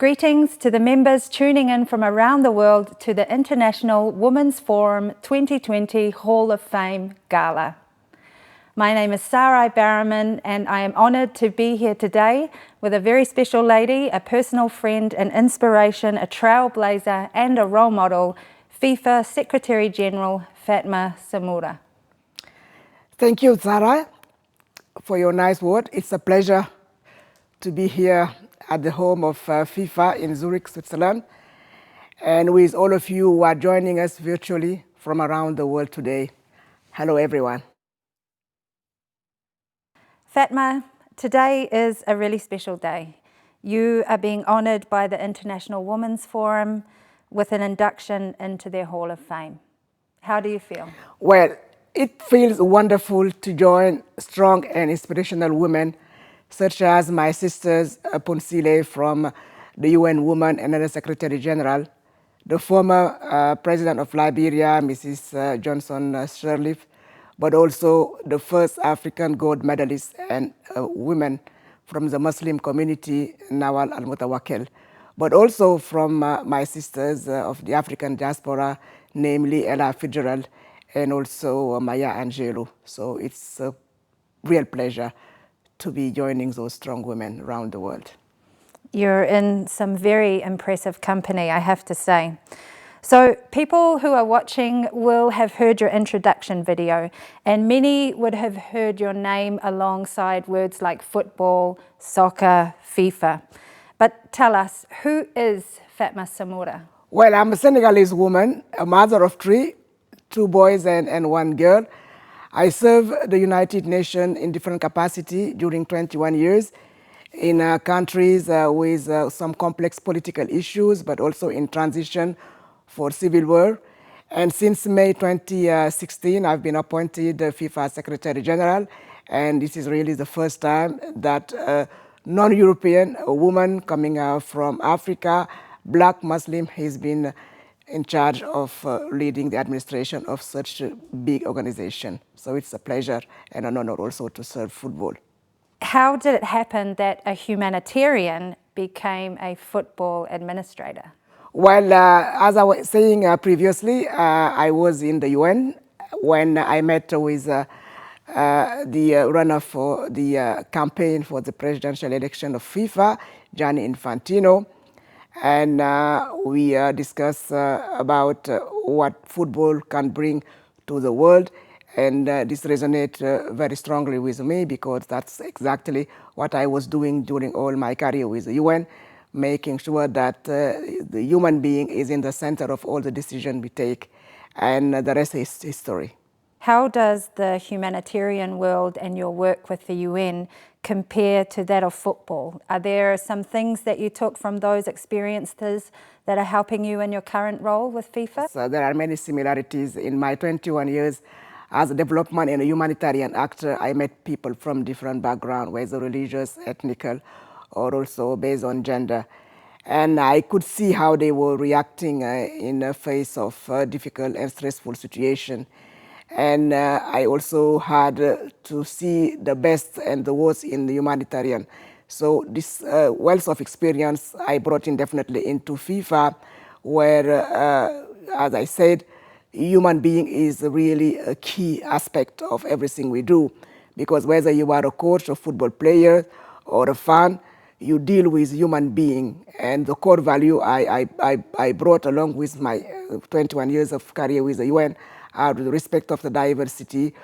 Greetings to the members tuning in from around the world to the International Women's Forum 2020 Hall of Fame Gala. My name is Sarai Barrowman and I am honoured to be here today with a very special lady, a personal friend, an inspiration, a trailblazer and a role model, FIFA Secretary General Fatma Samoura. Thank you, Sarai, for your nice word. It's a pleasure to be here at the home of FIFA in Zurich, Switzerland, and with all of you who are joining us virtually from around the world today. Hello, everyone. Fatma, today is a really special day. You are being honoured by the International Women's Forum with an induction into their Hall of Fame. How do you feel? Well, it feels wonderful to join strong and inspirational women such as my sisters Ponsile from the UN Women and Under Secretary General, the former President of Liberia, Mrs. Johnson Sirleaf, but also the first African gold medalist and women from the Muslim community, Nawal Al-Mutawakkil, but also from my sisters of the African diaspora, namely Ella Fitzgerald and also Maya Angelou. So it's a real pleasure to be joining those strong women around the world. You're in some very impressive company, I have to say. So people who are watching will have heard your introduction video, and many would have heard your name alongside words like football, soccer, FIFA. But tell us, who is Fatma Samoura? Well, I'm a Senegalese woman, a mother of three, two boys and one girl. I served the United Nations in different capacity during 21 years in countries with some complex political issues, but also in transition for civil war. And since May 2016, I've been appointed FIFA Secretary General, and this is really the first time that a non-European woman coming from Africa, Black Muslim, has been in charge of leading the administration of such a big organization. So it's a pleasure and an honor also to serve football. How did it happen that a humanitarian became a football administrator? Well, as I was saying previously, I was in the UN when I met with the runner for the campaign for the presidential election of FIFA, Gianni Infantino. And we discussed about what football can bring to the world. And this resonates very strongly with me because that's exactly what I was doing during all my career with the UN, making sure that the human being is in the center of all the decisions we take. And the rest is history. How does the humanitarian world and your work with the UN compare to that of football? Are there some things that you took from those experiences that are helping you in your current role with FIFA? So there are many similarities. In my 21 years as a development and a humanitarian actor, I met people from different backgrounds, whether religious, ethnical, or also based on gender. And I could see how they were reacting in the face of difficult and stressful situation. And I also had to see the best and the worst in the humanitarian. So this wealth of experience I brought in definitely into FIFA, where, as I said, human being is really a key aspect of everything we do. Because whether you are a coach, a football player, or a fan, you deal with human being. And the core value I brought along with my 21 years of career with the UN are the respect of the diversity,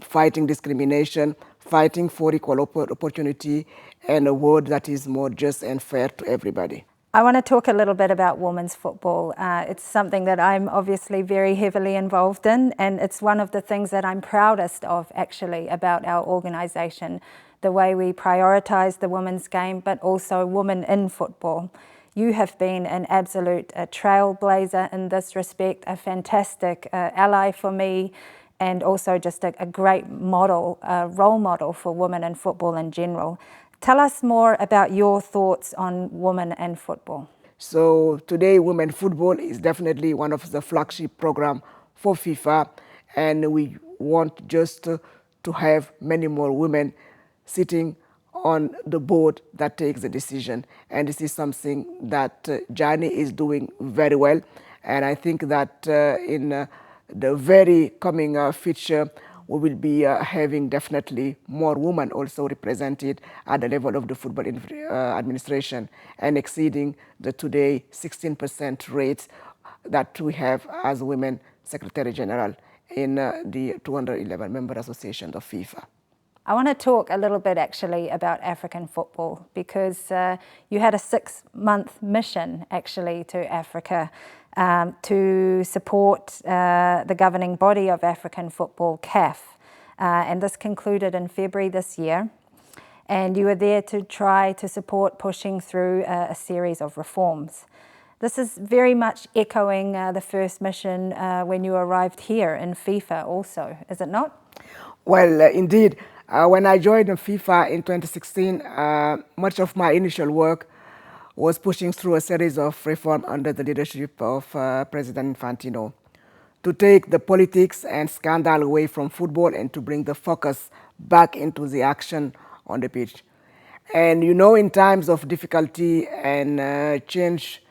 fighting discrimination, fighting for equal opportunity, and a world that is more just and fair to everybody. I want to talk a little bit about women's football. It's something that I'm obviously very heavily involved in, and it's one of the things that I'm proudest of actually about our organisation, the way we prioritise the women's game, but also women in football. You have been an absolute trailblazer in this respect, a fantastic ally for me, and also just a great model, role model for women in football in general. Tell us more about your thoughts on women and football. So today, women football is definitely one of the flagship programs for FIFA, and we want just to have many more women sitting on the board that takes the decision. And this is something that Jani is doing very well. And I think that in the very coming future, we will be having definitely more women also represented at the level of the football administration, and exceeding the today 16% rate that we have as women Secretary General in the 211 member associations of FIFA. I want to talk a little bit actually about African football, because you had a 6-month mission actually to Africa to support the governing body of African football, CAF. And this concluded in February this year. And you were there to try to support pushing through a series of reforms. This is very much echoing the first mission when you arrived here in FIFA also, is it not? Well, indeed. When I joined FIFA in 2016, much of my initial work was pushing through a series of reforms under the leadership of President Infantino to take the politics and scandal away from football and to bring the focus back into the action on the pitch. And you know, in times of difficulty and change,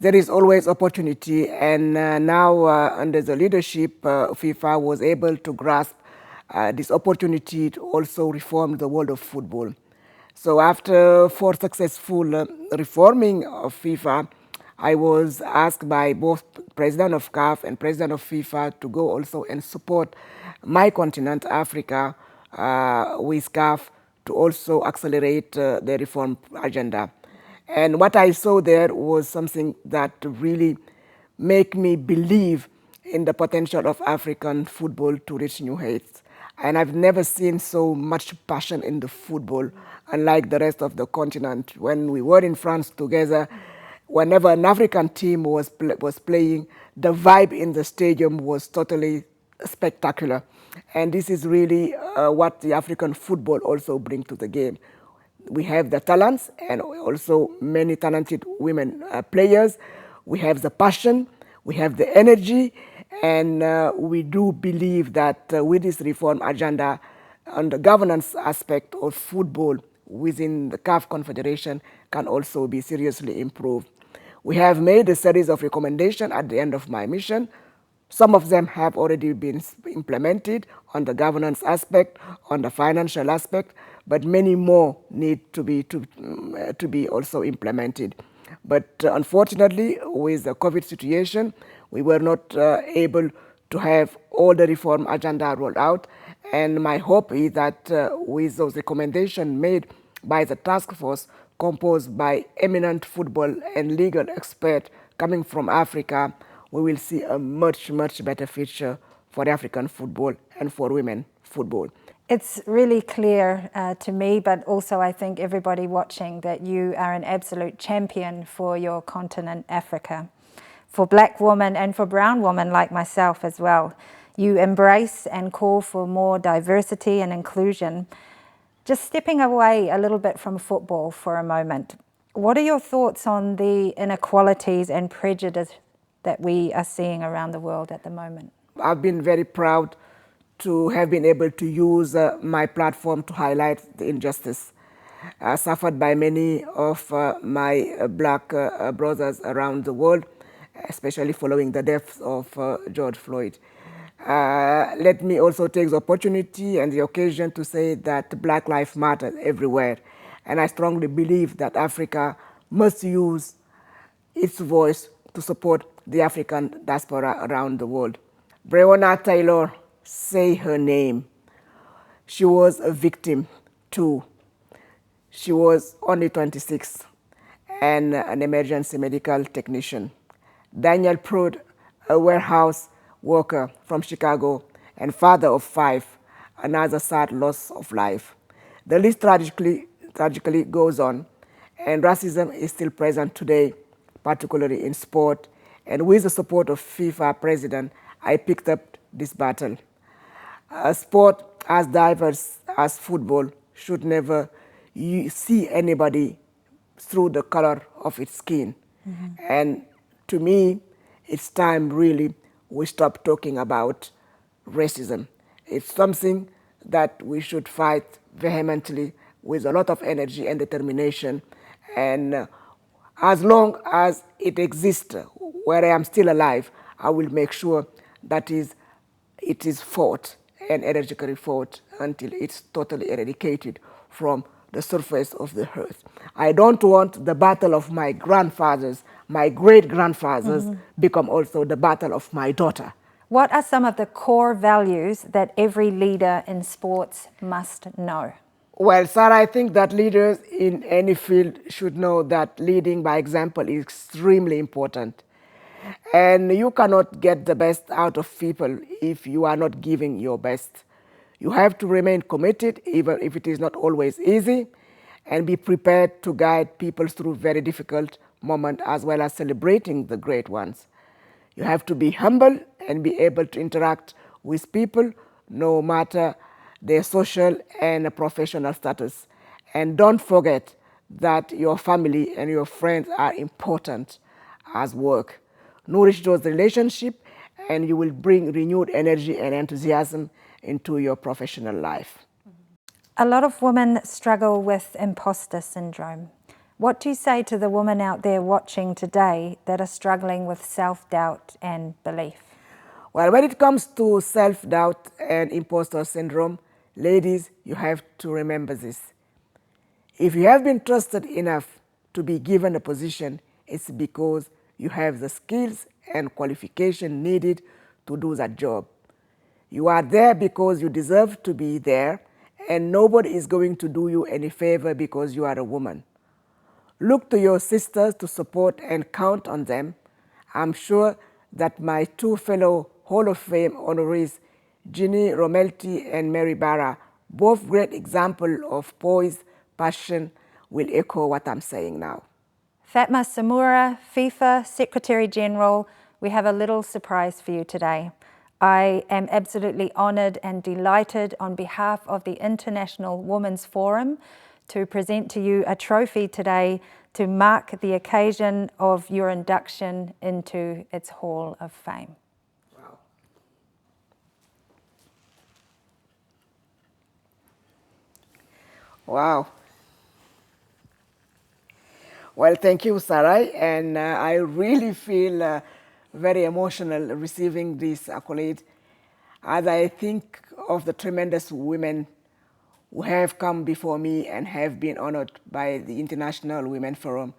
there is always opportunity. And now, under the leadership, FIFA was able to grasp this opportunity to also reform the world of football. So after 4 successful reforming of FIFA, I was asked by both President of CAF and President of FIFA to go also and support my continent, Africa, with CAF to also accelerate the reform agenda. And what I saw there was something that really made me believe in the potential of African football to reach new heights. And I've never seen so much passion in the football, unlike the rest of the continent. When we were in France together, whenever an African team was playing, the vibe in the stadium was totally spectacular. And this is really what the African football also brings to the game. We have the talents and also many talented women players. We have the passion, we have the energy, and we do believe that with this reform agenda on the governance aspect of football within the CAF Confederation can also be seriously improved. We have made a series of recommendations at the end of my mission. Some of them have already been implemented on the governance aspect, on the financial aspect, but many more need to be also implemented. But unfortunately, with the COVID situation, we were not able to have all the reform agenda rolled out. And my hope is that with those recommendations made by the task force composed by eminent football and legal experts coming from Africa, we will see a much, much better future for African football and for women football. It's really clear to me, but also I think everybody watching, that you are an absolute champion for your continent, Africa, for black women and for brown women like myself as well. You embrace and call for more diversity and inclusion. Just stepping away a little bit from football for a moment, what are your thoughts on the inequalities and prejudice that we are seeing around the world at the moment? I've been very proud to have been able to use my platform to highlight the injustice suffered by many of my black brothers around the world, especially following the death of George Floyd. Let me also take the opportunity and the occasion to say that Black Lives Matter everywhere. And I strongly believe that Africa must use its voice to support the African diaspora around the world. Breonna Taylor, say her name. She was a victim too. She was only 26 and an emergency medical technician. Daniel Prude, a warehouse worker from Chicago and father of 5, another sad loss of life. The list tragically goes on, and racism is still present today, particularly in sport. And with the support of FIFA president, I picked up this battle. A sport as diverse as football should never see anybody through the color of its skin. Mm-hmm. And to me, it's time really we stop talking about racism. It's something that we should fight vehemently with a lot of energy and determination. And as long as it exists where I am still alive, I will make sure that it is fought and energetically fought until it's totally eradicated from the surface of the earth. I don't want the battle of my grandfathers, my great-grandfathers, become also the battle of my daughter. What are some of the core values that every leader in sports must know? Well, Sarah, I think that leaders in any field should know that leading by example is extremely important. And you cannot get the best out of people if you are not giving your best. You have to remain committed, even if it is not always easy, and be prepared to guide people through very difficult moments as well as celebrating the great ones. You have to be humble and be able to interact with people no matter their social and professional status. And don't forget that your family and your friends are important as work. Nourish those relationships and you will bring renewed energy and enthusiasm into your professional life. A lot of women struggle with imposter syndrome. What do you say to the women out there watching today that are struggling with self-doubt and belief? Well, when it comes to self-doubt and imposter syndrome, ladies, you have to remember this. If you have been trusted enough to be given a position, it's because you have the skills and qualification needed to do that job. You are there because you deserve to be there, and nobody is going to do you any favor because you are a woman. Look to your sisters to support and count on them. I'm sure that my two fellow Hall of Fame honorees, Ginny Romelty and Mary Barra, both great examples of poise, passion, will echo what I'm saying now. Fatma Samura, FIFA Secretary General, we have a little surprise for you today. I am absolutely honoured and delighted on behalf of the International Women's Forum to present to you a trophy today to mark the occasion of your induction into its Hall of Fame. Wow. Wow. Well, thank you, Sarai, and I really feel very emotional receiving this accolade as I think of the tremendous women who have come before me and have been honored by the International Women Forum.